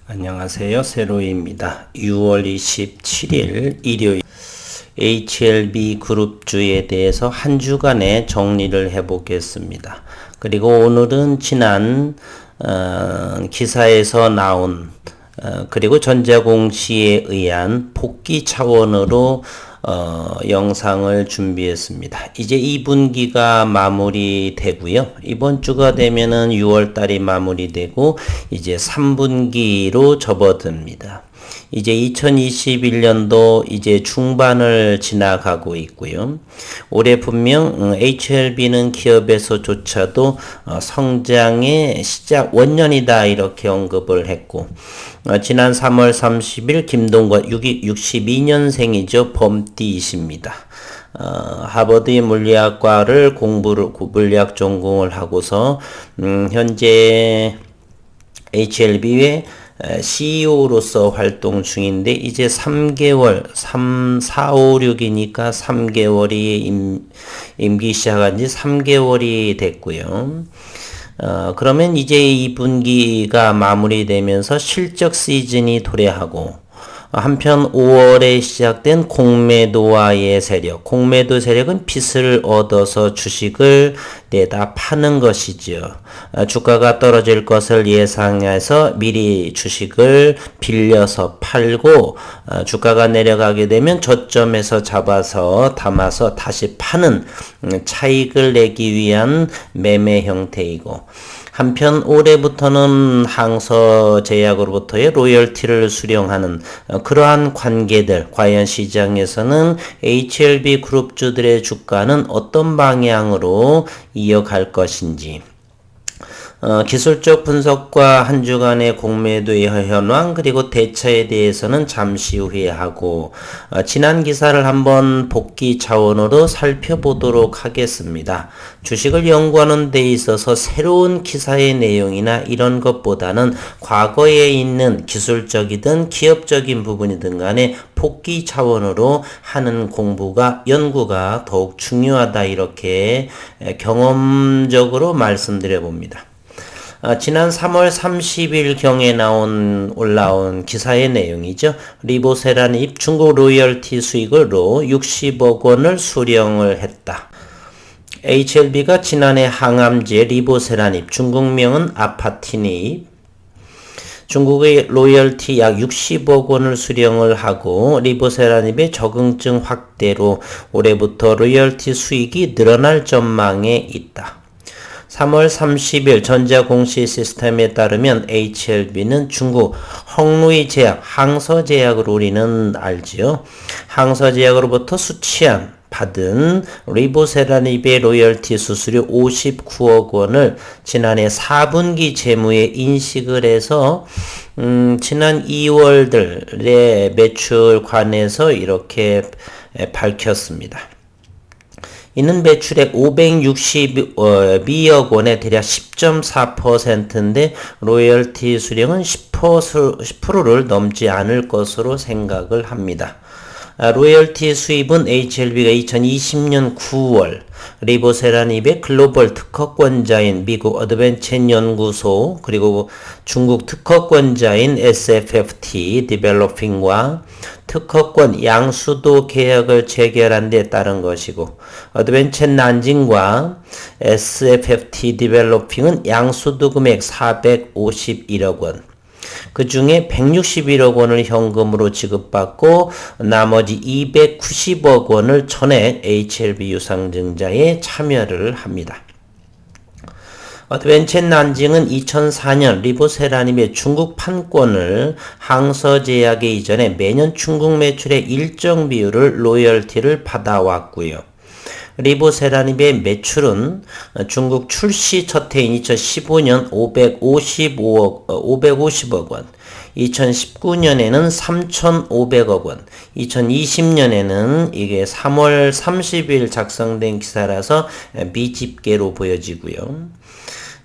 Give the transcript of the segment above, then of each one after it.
안녕하세요. 세로이입니다. 6월 27일 일요일 HLB 그룹주에 대해서 한 주간의 정리를 해보겠습니다. 그리고 오늘은 지난 기사에서 나온 그리고 전자공시에 의한 복귀 차원으로 영상을 준비했습니다. 이제 2분기가 마무리되고요. 이번 주가 되면은 6월 달이 마무리되고 이제 3분기로 접어듭니다. 이제 2021년도 이제 중반을 지나가고 있고요. 올해 분명 HLB는 기업에서조차도 성장의 시작 원년이다 이렇게 언급을 했고, 지난 3월 30일 김동건 62년생이죠. 범띠이십니다. 하버드 물리학과를 물리학 전공을 하고서 현재 HLB의 CEO로서 활동 중인데 이제 3개월, 4, 5, 6이니까 3개월이 임기 시작한 지 3개월이 됐고요. 그러면 이제 2분기가 마무리되면서 실적 시즌이 도래하고, 한편 5월에 시작된 공매도와의 세력, 공매도 세력은 빚을 얻어서 주식을 내다 파는 것이죠. 주가가 떨어질 것을 예상해서 미리 주식을 빌려서 팔고, 주가가 내려가게 되면 저점에서 잡아서 담아서 다시 파는 차익을 내기 위한 매매 형태이고, 한편 올해부터는 항서제약으로부터의 로열티를 수령하는 그러한 관계들, 과연 시장에서는 HLB 그룹주들의 주가는 어떤 방향으로 이어갈 것인지, 기술적 분석과 한 주간의 공매도의 현황 그리고 대처에 대해서는 잠시 후에 하고, 지난 기사를 한번 복귀 차원으로 살펴보도록 하겠습니다. 주식을 연구하는 데 있어서 새로운 기사의 내용이나 이런 것보다는 과거에 있는 기술적이든 기업적인 부분이든 간에 복귀 차원으로 하는 연구가 더욱 중요하다 이렇게 경험적으로 말씀드려 봅니다. 지난 3월 30일 경에 올라온 기사의 내용이죠. 리보세라닙 중국 로열티 수익으로 60억 원을 수령을 했다. HLB가 지난해 항암제 리보세라닙, 중국명은 아파티닙, 중국의 로열티 약 60억 원을 수령을 하고, 리보세라닙의 적응증 확대로 올해부터 로열티 수익이 늘어날 전망에 있다. 3월 30일 전자공시 시스템에 따르면 HLB는 중국 헝루이 제약, 항서제약을 우리는 알지요. 항서제약으로부터 받은 리보세라닙의 로열티 수수료 59억 원을 지난해 4분기 재무에 인식을 해서 지난 2월들의 매출 관해서 이렇게 밝혔습니다. 이는 매출액 562억 원에 대략 10.4%인데 로열티 수령은 10%를 넘지 않을 것으로 생각을 합니다. 로열티 수입은 HLB가 2020년 9월 리보세라닙의 글로벌 특허권자인 미국 어드벤첸 연구소 그리고 중국 특허권자인 SFFT 디벨로핑과 특허권 양수도 계약을 체결한 데 따른 것이고, 어드벤첸 난징과 SFFT 디벨로핑은 양수도 금액 451억 원, 그 중에 161억 원을 현금으로 지급받고 나머지 290억 원을 전액 HLB 유상증자에 참여를 합니다. 어드벤첸 난징은 2004년 리보세라닙의 중국 판권을 항서제약에 이전해 매년 중국 매출의 일정 비율을 로열티를 받아왔고요. 리보세라닙의 매출은 중국 출시 첫 해인 2015년 550억 원, 2019년에는 3,500억 원, 2020년에는 이게 3월 30일 작성된 기사라서 미집계로 보여지고요.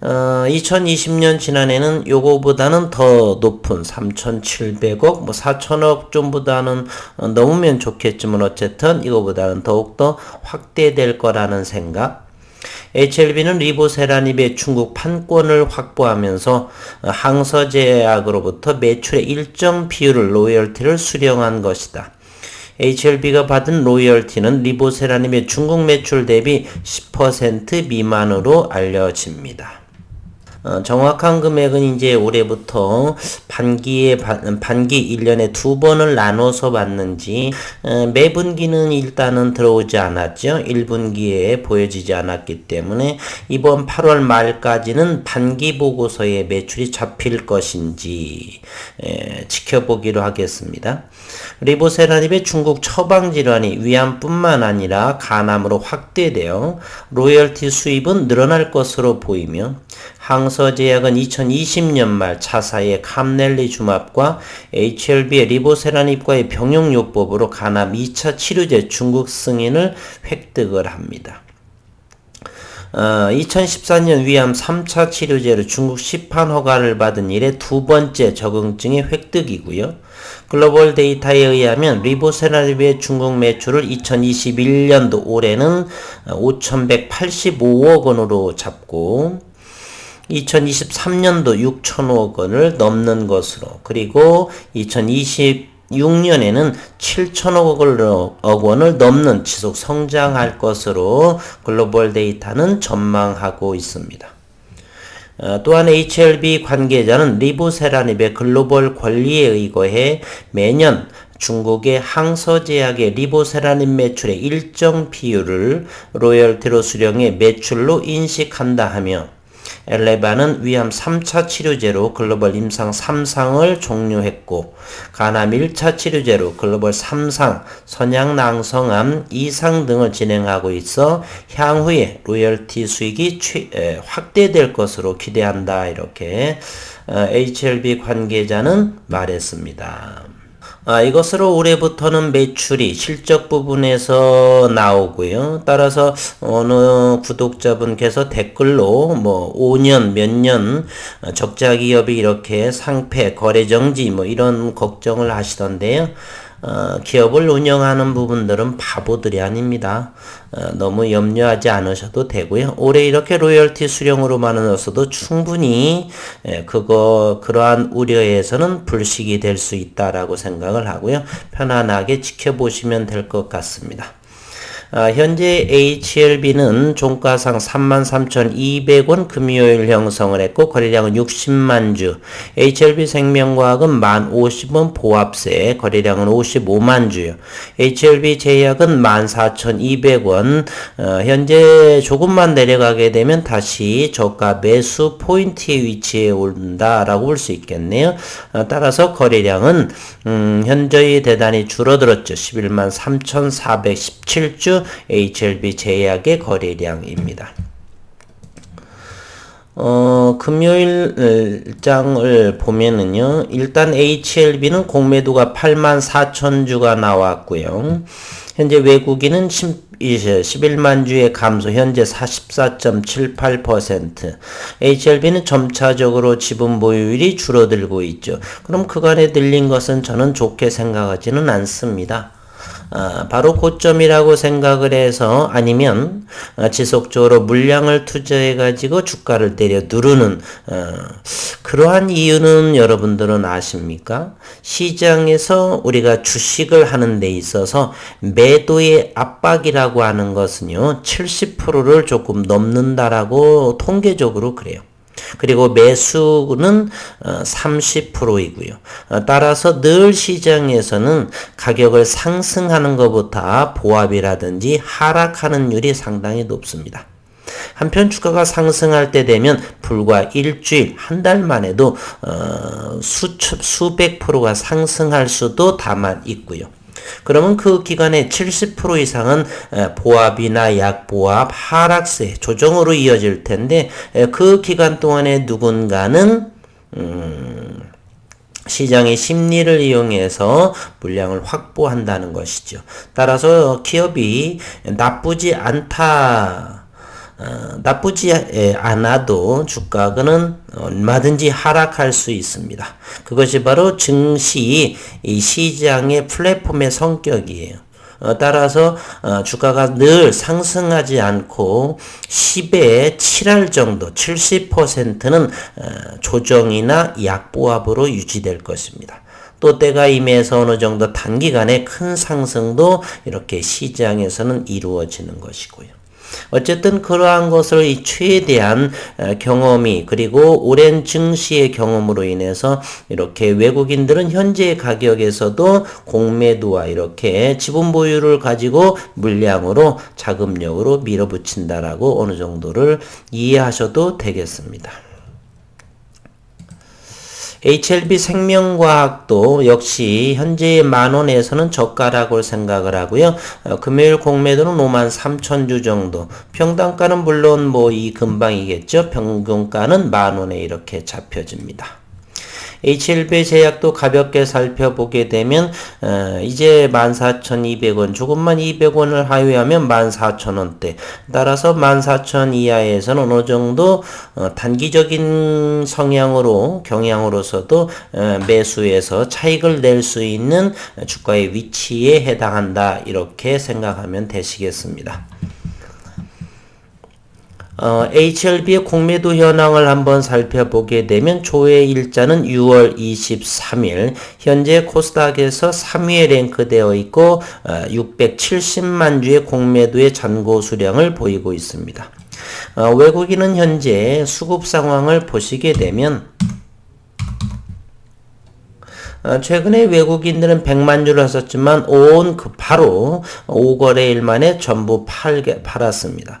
2020년 지난해는 요거보다는 더 높은 3,700억, 4,000억 좀보다는 넘으면 좋겠지만 어쨌든 이거보다는 더욱더 확대될 거라는 생각. HLB는 리보세라닙의 중국 판권을 확보하면서 항서제약으로부터 매출의 일정 비율을 로열티를 수령한 것이다. HLB가 받은 로열티는 리보세라닙의 중국 매출 대비 10% 미만으로 알려집니다. 정확한 금액은 이제 올해부터 반기 1년에 2번을 나눠서 받는지, 매분기는 일단은 들어오지 않았죠. 1분기에 보여지지 않았기 때문에 이번 8월 말까지는 반기 보고서에 매출이 잡힐 것인지 지켜보기로 하겠습니다. 리보세라닙의 중국 처방질환이 위암뿐만 아니라 간암으로 확대되어 로열티 수입은 늘어날 것으로 보이며, 항서제약은 2020년 말 차사의 캄넬리주맙과 HLB의 리보세라닙과의 병용요법으로 간암 2차 치료제 중국 승인을 획득을 합니다. 2014년 위암 3차 치료제로 중국 시판 허가를 받은 이래 두 번째 적응증의 획득이고요. 글로벌 데이터에 의하면 리보세라닙의 중국 매출을 2021년도 올해는 5,185억 원으로 잡고 2023년도 6천억 원을 넘는 것으로, 그리고 2026년에는 7천억 원을 넘는 지속 성장할 것으로 글로벌 데이터는 전망하고 있습니다. 또한 HLB 관계자는 리보세라닙의 글로벌 권리에 의거해 매년 중국의 항서제약의 리보세라닙 매출의 일정 비율을 로열티로 수령해 매출로 인식한다 하며, 엘레바는 위암 3차 치료제로 글로벌 임상 3상을 종료했고, 간암 1차 치료제로 글로벌 3상, 선양낭성암 2상 등을 진행하고 있어 향후에 로열티 수익이 확대될 것으로 기대한다. 이렇게 HLB 관계자는 말했습니다. 이것으로 올해부터는 매출이 실적 부분에서 나오고요. 따라서 어느 구독자분께서 댓글로 5년 몇 년 적자 기업이 이렇게 상패, 거래 정지 이런 걱정을 하시던데요. 기업을 운영하는 부분들은 바보들이 아닙니다. 너무 염려하지 않으셔도 되고요. 올해 이렇게 로열티 수령으로만으로서도 충분히 그러한 우려에서는 불식이 될 수 있다라고 생각을 하고요. 편안하게 지켜보시면 될 것 같습니다. 현재 HLB는 종가상 33,200원 금요일 형성을 했고, 거래량은 60만 주, HLB 생명과학은 10,050원 보합세, 거래량은 55만 주요. HLB 제약은 14,200원, 현재 조금만 내려가게 되면 다시 저가 매수 포인트의 위치에 온다라고 볼 수 있겠네요. 따라서 거래량은 현저히 대단히 줄어들었죠. 11만 3,417주 HLB 제약의 거래량입니다. 금요일 장을 보면은요, 일단 HLB는 공매도가 84,000주가 나왔고요. 현재 외국인은 11만 주의 감소, 현재 44.78%. HLB는 점차적으로 지분 보유율이 줄어들고 있죠. 그럼 그간에 들린 것은 저는 좋게 생각하지는 않습니다. 바로 고점이라고 생각을 해서, 아니면 지속적으로 물량을 투자해 가지고 주가를 때려 누르는 그러한 이유는 여러분들은 아십니까? 시장에서 우리가 주식을 하는 데 있어서 매도의 압박이라고 하는 것은요, 70%를 조금 넘는다라고 통계적으로 그래요. 그리고 매수는 30%이고요. 따라서 늘 시장에서는 가격을 상승하는 것보다 보합이라든지 하락하는 율이 상당히 높습니다. 한편 주가가 상승할 때 되면 불과 일주일, 한 달만 해도 수백 프로가 상승할 수도 다만 있고요. 그러면 그 기간에 70% 이상은 보합이나 약보합, 하락세, 조정으로 이어질 텐데, 그 기간 동안에 누군가는 시장의 심리를 이용해서 물량을 확보한다는 것이죠. 따라서 기업이 나쁘지 않아도 주가는 얼마든지 하락할 수 있습니다. 그것이 바로 증시 이 시장의 플랫폼의 성격이에요. 따라서 주가가 늘 상승하지 않고 10에 7할 정도 70%는 조정이나 약보합으로 유지될 것입니다. 또 때가 임해서 어느 정도 단기간에 큰 상승도 이렇게 시장에서는 이루어지는 것이고요. 어쨌든 그러한 것을 이 최대한 경험이 그리고 오랜 증시의 경험으로 인해서 이렇게 외국인들은 현재 가격에서도 공매도와 이렇게 지분 보유를 가지고 물량으로 자금력으로 밀어붙인다라고 어느 정도를 이해하셔도 되겠습니다. HLB 생명과학도 역시 현재의 10,000원에서는 저가라고 생각을 하고요. 금요일 공매도는 53,000주 정도. 평당가는 물론 뭐 이 근방이겠죠. 평균가는 10,000원에 이렇게 잡혀집니다. HLB 제약도 가볍게 살펴보게 되면 이제 14,200원 조금만 200원을 하회하면 14,000원대 따라서 14,000 이하에서는 어느 정도 단기적인 성향으로 경향으로서도 매수해서 차익을 낼 수 있는 주가의 위치에 해당한다 이렇게 생각하면 되시겠습니다. HLB의 공매도 현황을 한번 살펴보게 되면 조회 일자는 6월 23일 현재 코스닥에서 3위에 랭크되어 있고 670만 주의 공매도의 잔고 수량을 보이고 있습니다. 외국인은 현재 수급 상황을 보시게 되면 최근에 외국인들은 100만 주를 했었지만 바로 5거래일 만에 전부 팔았습니다.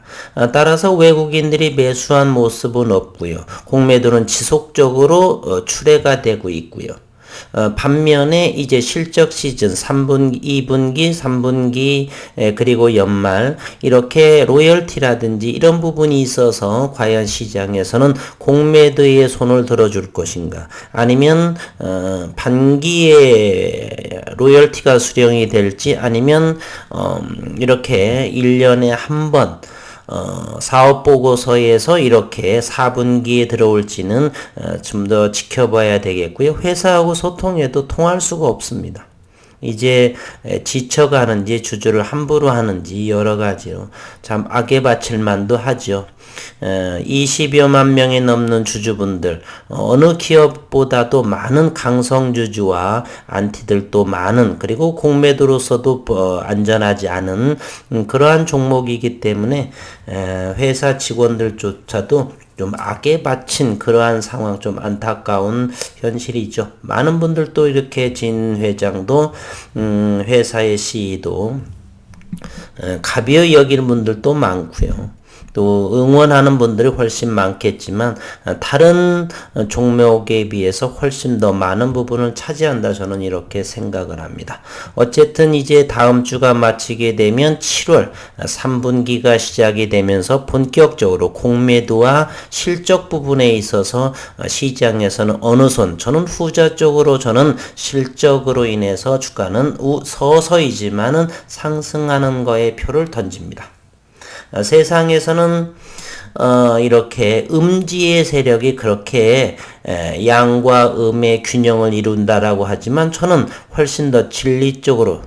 따라서 외국인들이 매수한 모습은 없고요. 공매도는 지속적으로 출회가 되고 있고요. 반면에 이제 실적 시즌 3분기, 2분기, 3분기 그리고 연말 이렇게 로열티라든지 이런 부분이 있어서 과연 시장에서는 공매도에 손을 들어줄 것인가 아니면 반기에 로열티가 수령이 될지 아니면 이렇게 1년에 한 번 사업보고서에서 이렇게 4분기에 들어올지는 좀 더 지켜봐야 되겠고요. 회사하고 소통해도 통할 수가 없습니다. 이제 지쳐가는지 주주를 함부로 하는지 여러 가지로 참 악에 바칠 만도 하죠. 20여만 명이 넘는 주주분들 어느 기업보다도 많은 강성주주와 안티들도 많은 그리고 공매도로서도 안전하지 않은 그러한 종목이기 때문에 회사 직원들조차도 좀 악에 바친 그러한 상황 좀 안타까운 현실이죠. 많은 분들도 이렇게 진 회장도 회사의 CE도 가벼이 여기는 분들도 많고요. 또 응원하는 분들이 훨씬 많겠지만 다른 종목에 비해서 훨씬 더 많은 부분을 차지한다 저는 이렇게 생각을 합니다. 어쨌든 이제 다음 주가 마치게 되면 7월 3분기가 시작이 되면서 본격적으로 공매도와 실적 부분에 있어서 시장에서는 어느 손 저는 후자 쪽으로 저는 실적으로 인해서 주가는 서서히지만은 상승하는 거에 표를 던집니다. 세상에서는 이렇게 음지의 세력이 그렇게 양과 음의 균형을 이룬다라고 하지만 저는 훨씬 더 진리 쪽으로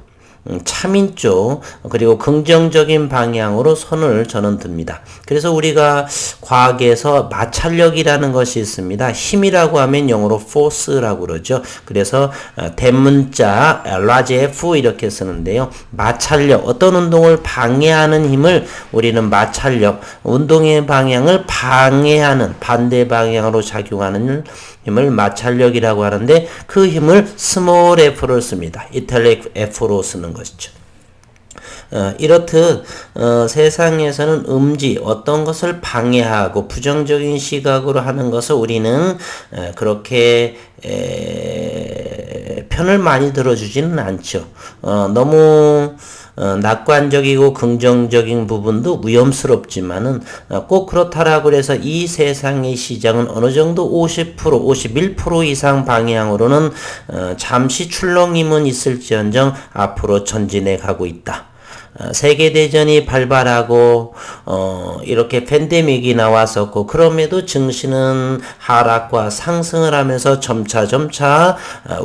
참인 쪽 그리고 긍정적인 방향으로 손을 저는 듭니다. 그래서 우리가 과학에서 마찰력이라는 것이 있습니다. 힘이라고 하면 영어로 force라고 그러죠. 그래서 대문자 large F 이렇게 쓰는데요. 마찰력 어떤 운동을 방해하는 힘을 우리는 마찰력 운동의 방향을 방해하는 반대 방향으로 작용하는 힘을 마찰력이라고 하는데 그 힘을 small f를 씁니다. italic F로 쓰는 것이죠. 이렇듯 세상에서는 음지 어떤 것을 방해하고 부정적인 시각으로 하는 것을 우리는 그렇게 편을 많이 들어주지는 않죠. 너무 낙관적이고 긍정적인 부분도 위험스럽지만은 꼭 그렇다라고 해서 이 세상의 시장은 어느 정도 50%, 51% 이상 방향으로는 잠시 출렁임은 있을지언정 앞으로 전진해 가고 있다. 세계대전이 발발하고 이렇게 팬데믹이 나왔었고 그럼에도 증시는 하락과 상승을 하면서 점차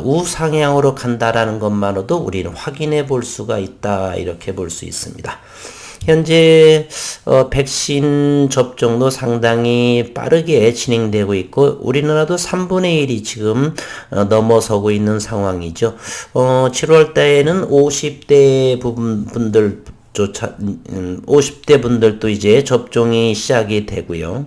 우상향으로 간다라는 것만으로도 우리는 확인해 볼 수가 있다 이렇게 볼 수 있습니다. 현재 백신 접종도 상당히 빠르게 진행되고 있고 우리나라도 3분의 1이 지금 넘어서고 있는 상황이죠. 7월 달에는 50대 분들조차 50대 분들도 이제 접종이 시작이 되고요.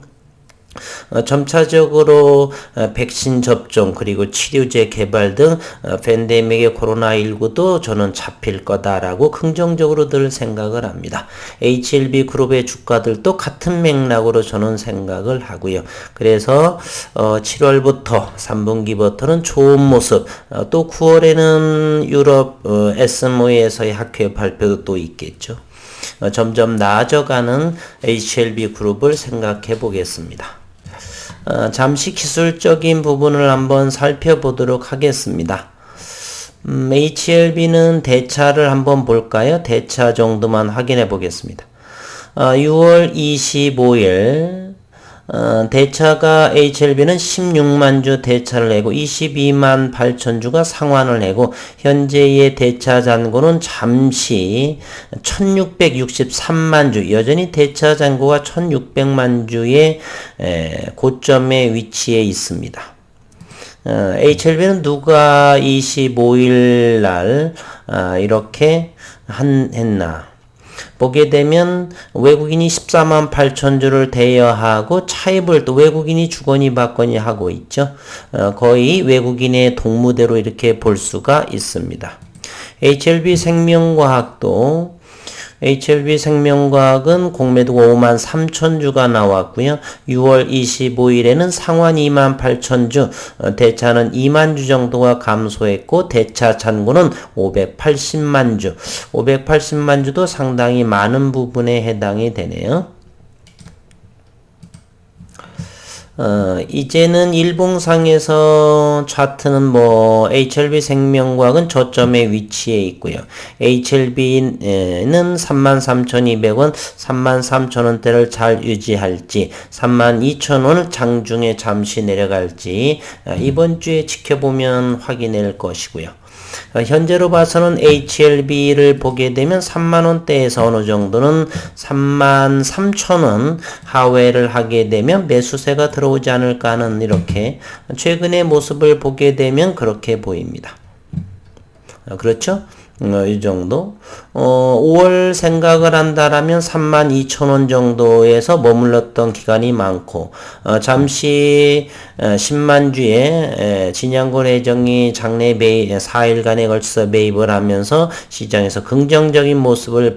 점차적으로 백신 접종 그리고 치료제 개발 등 팬데믹의 코로나19도 저는 잡힐 거다라고 긍정적으로 늘 생각을 합니다. HLB 그룹의 주가들도 같은 맥락으로 저는 생각을 하고요. 그래서 7월부터 3분기부터는 좋은 모습 또 9월에는 유럽 SMO에서의 학회 발표도 또 있겠죠. 점점 나아져가는 HLB 그룹을 생각해 보겠습니다. 잠시 기술적인 부분을 한번 살펴보도록 하겠습니다. HLB는 대차를 한번 볼까요? 대차 정도만 확인해 보겠습니다. 6월 25일 대차가 HLB는 16만 주 대차를 내고 22만 8천 주가 상환을 내고 현재의 대차 잔고는 잠시 1663만 주 여전히 대차 잔고가 1600만 주의 고점에 위치해 있습니다. HLB는 누가 25일 날 이렇게 했나 보게 되면 외국인이 14만 8천 주를 대여하고 차입을 또 외국인이 주거니 받거니 하고 있죠. 거의 외국인의 동무대로 이렇게 볼 수가 있습니다. HLB 생명과학은 공매도가 5만 3천 주가 나왔고요. 6월 25일에는 상환 2만 8천 주, 대차는 2만 주 정도가 감소했고 대차 잔고는 580만 주. 580만 주도 상당히 많은 부분에 해당이 되네요. 이제는 일봉상에서 차트는 HLB 생명과학은 저점에 위치해 있고요. HLB는 33,200원, 33,000원대를 잘 유지할지, 32,000원을 장중에 잠시 내려갈지, 이번 주에 지켜보면 확인할 것이고요. 현재로 봐서는 HLB를 보게 되면 3만원대에서 어느 정도는 33,000원 하회를 하게 되면 매수세가 들어오지 않을까 하는 이렇게 최근의 모습을 보게 되면 그렇게 보입니다. 그렇죠? 이 정도. 5월 생각을 한다라면 32,000원 정도에서 머물렀던 기간이 많고, 잠시 10만 주에 진양군 회장이 장내 4일간에 걸쳐서 매입을 하면서 시장에서 긍정적인 모습을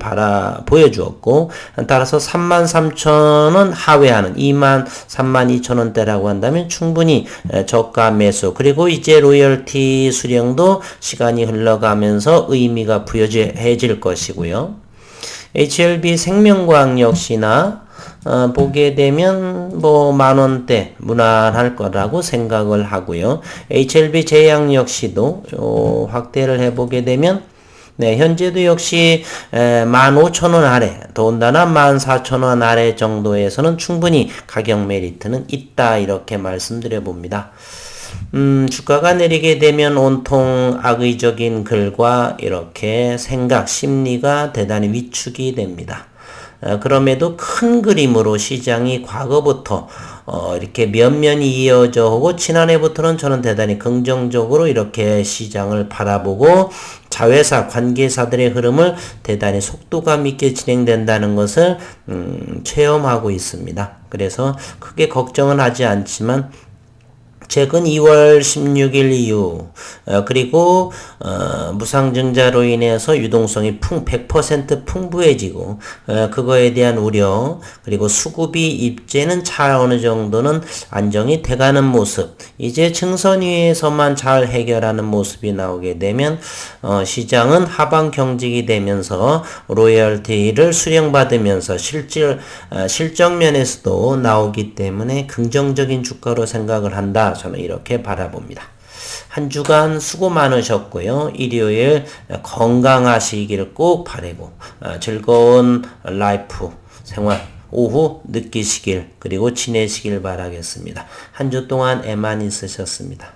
보여주었고, 따라서 33,000원 하회하는 32,000원대라고 한다면 충분히 저가 매수, 그리고 이제 로열티 수령도 시간이 흘러가면서 의미가 부여해질 것이고요. HLB 생명과학 역시나 보게 되면 만원대 무난할 거라고 생각을 하고요. HLB 제약 역시도 확대를 해보게 되면 현재도 역시 15,000원 아래, 더군다나 14,000원 아래 정도에서는 충분히 가격 메리트는 있다 이렇게 말씀드려 봅니다. 주가가 내리게 되면 온통 악의적인 글과 이렇게 생각, 심리가 대단히 위축이 됩니다. 그럼에도 큰 그림으로 시장이 과거부터 이렇게 면면이 이어져 오고 지난해부터는 저는 대단히 긍정적으로 이렇게 시장을 바라보고 자회사, 관계사들의 흐름을 대단히 속도감 있게 진행된다는 것을 체험하고 있습니다. 그래서 크게 걱정은 하지 않지만 최근 2월 16일 이후 그리고 무상증자로 인해서 유동성이 100% 풍부해지고 그거에 대한 우려 그리고 수급이 입재는 어느 정도는 안정이 돼가는 모습, 이제 증선 위에서만 잘 해결하는 모습이 나오게 되면 시장은 하방 경직이 되면서 로열티를 수령받으면서 실적 면에서도 나오기 때문에 긍정적인 주가로 생각을 한다. 저는 이렇게 바라봅니다. 한 주간 수고 많으셨고요. 일요일 건강하시기를 꼭 바라고 즐거운 라이프 생활 오후 느끼시길 그리고 지내시길 바라겠습니다. 한 주 동안 애만 있으셨습니다.